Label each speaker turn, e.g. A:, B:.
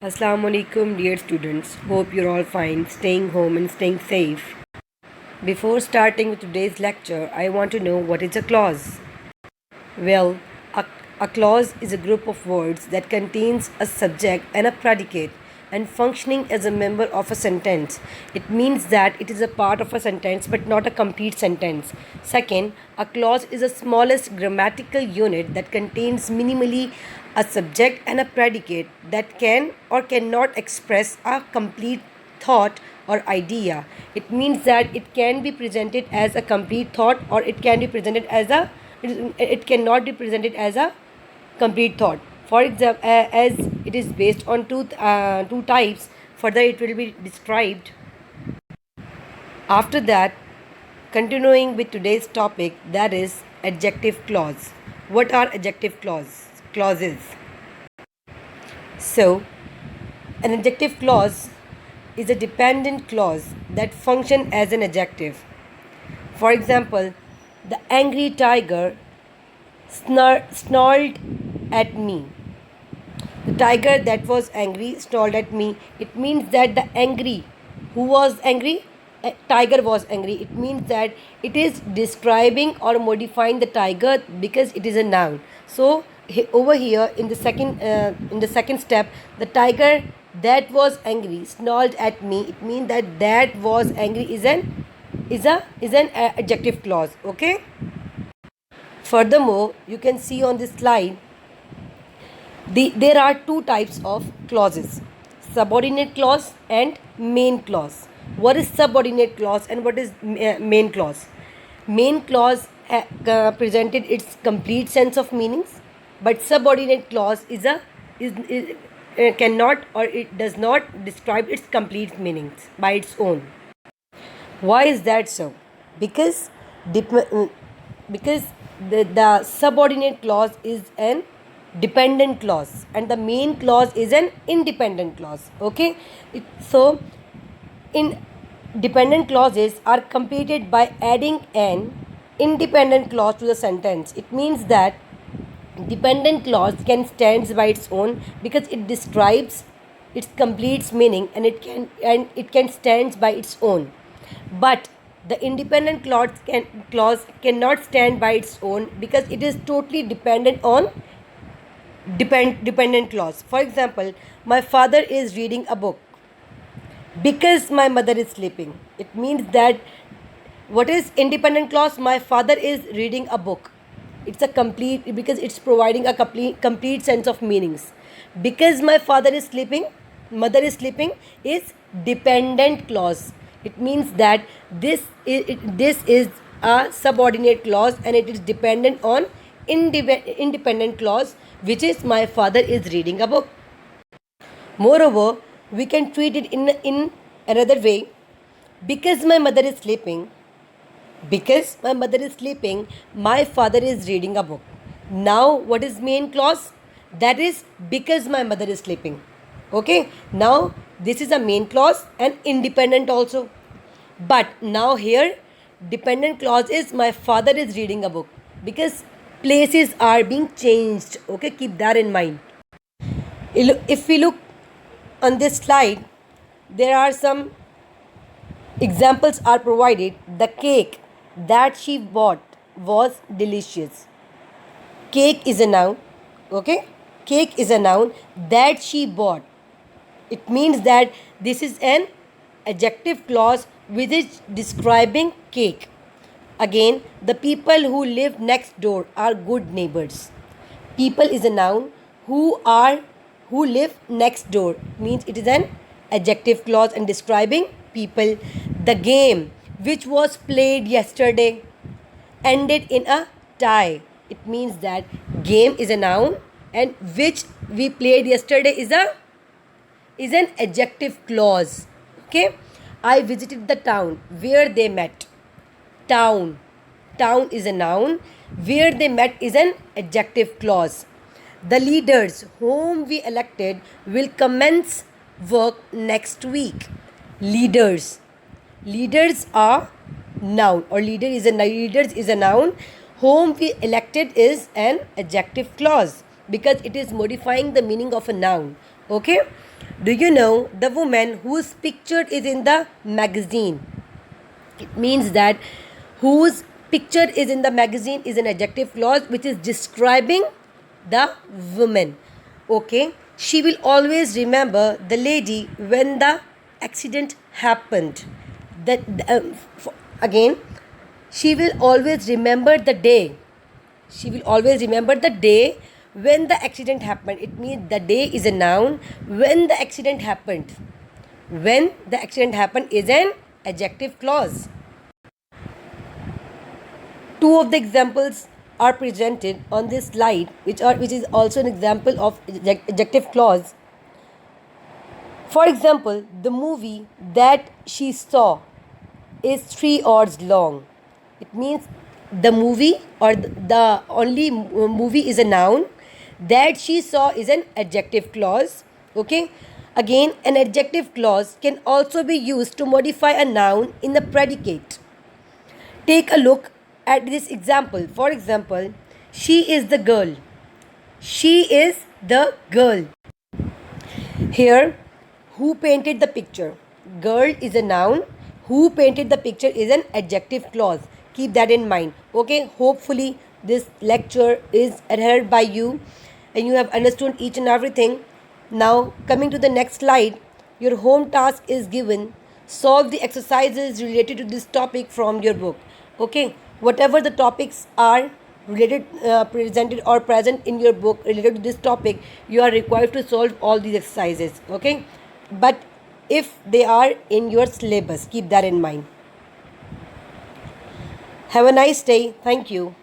A: Assalamu alaikum, dear students. Hope you're all fine, staying home and staying safe. Before starting with today's lecture, I want to know what is a clause. Well, a clause is a group of words that contains a subject and a predicate and functioning as a member of a sentence. It means that it is a part of a sentence but not a complete sentence. Second, a clause is the smallest grammatical unit that contains minimally a subject and a predicate that can or cannot express a complete thought or idea. It means that it can be presented as a complete thought or it can be presented as it cannot be presented as a complete thought. For example, as it is based on two types, further it will be described. After that, continuing with today's topic, that is adjective clause. What are adjective clauses? So, an adjective clause is a dependent clause that functions as an adjective. For example, the angry tiger snarled at me. The tiger that was angry snarled at me. It means that the angry, who was angry? A tiger was angry. It means that it is describing or modifying the tiger because it is a noun. So over here in the second step, the tiger that was angry snarled at me. It means that was angry is an adjective clause. Okay. Furthermore, you can see on this slide there are two types of clauses: subordinate clause and main clause. What is subordinate clause and what is main clause? Main clause presented its complete sense of meanings, but subordinate clause cannot or it does not describe its complete meanings by its own. Why is that so? Because the subordinate clause is an dependent clause and the main clause is an independent clause. Okay, so in dependent clauses are completed by adding an independent clause to the sentence. It means that dependent clause can stand by its own because it describes its complete meaning and it can stand by its own, but the independent clause cannot stand by its own because it is totally dependent on dependent clause. For example, my father is reading a book because my mother is sleeping. It means that what is independent clause? My father is reading a book. It's a complete because it's providing a complete sense of meanings. Because my father is sleeping, mother is sleeping is dependent clause. It means that this is a subordinate clause and it is dependent on independent clause, which is my father is reading a book. Moreover, we can treat it in another way. Because my mother is sleeping, my father is reading a book. Now, what is main clause? That is because my mother is sleeping. Okay, now this is a main clause and independent also. But now here, dependent clause is my father is reading a book because places are being changed. Okay, keep that in mind. If we look on this slide, there are some examples are provided. The cake that she bought was delicious. Cake is a noun. Okay, cake is a noun that she bought. It means that this is an adjective clause which is describing cake. Again, the people who live next door are good neighbors. People is a noun. Who live next door means it is an adjective clause and describing people. The game which was played yesterday ended in a tie. It means that game is a noun and which we played yesterday is an adjective clause. Okay, I visited the town where they met. Town is a noun. Where they met is an adjective clause. The leaders whom we elected will commence work next week. Leaders are noun or leaders is a noun. Whom we elected is an adjective clause because it is modifying the meaning of a noun. Okay, Do you know the woman whose picture is in the magazine? It means that whose picture is in the magazine is an adjective clause which is describing the woman. Okay, she will always remember the lady when the accident happened. That again, she will always remember the day. She will always remember the day when the accident happened. It means the day is a noun. When the accident happened. When the accident happened is an adjective clause. Two of the examples are presented on this slide, which is also an example of adjective clause. For example, the movie that she saw is 3 hours long. It means the movie or the only movie is a noun. That she saw is an adjective clause. Okay. Again, an adjective clause can also be used to modify a noun in the predicate. Take a look at this example. For example, she is the girl. She is the girl. Here, who painted the picture? Girl is a noun. Who painted the picture is an adjective clause. Keep that in mind. Okay, hopefully this lecture is adhered by you and you have understood each and everything. Now, coming to the next slide, your home task is given. Solve the exercises related to this topic from your book. Okay, whatever the topics are related, presented or present in your book related to this topic, you are required to solve all these exercises. Okay, but if they are in your syllabus, keep that in mind. Have a nice day. Thank you.